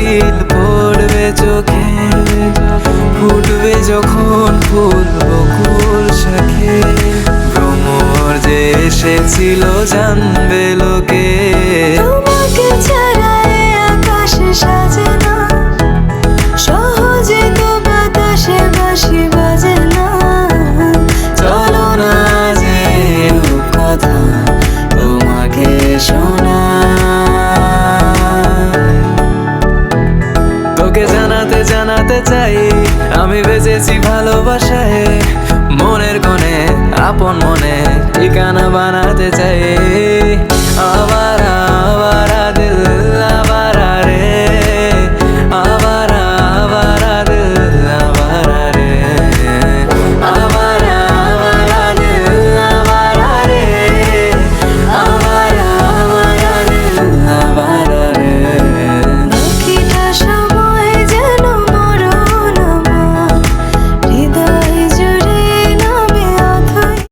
দিল পড়বে চোখে, ফুটবে যখন ফুল বকুল শাখে। ভ্রমর যে এসেছিল জানবে লোকে, তোমাকে ছাড়া এ আকাশ সাজে না, সহজে তো বাতাসে বাঁশি বাজে না। চলো না যে কথা তোমাকে শোনাই। তোকে জানাতে জানাতে চাই আমি বেঁচেছি ভালোবাসায়, মনের কোণে আপন মনে ঠিকানা বানাতে চাই।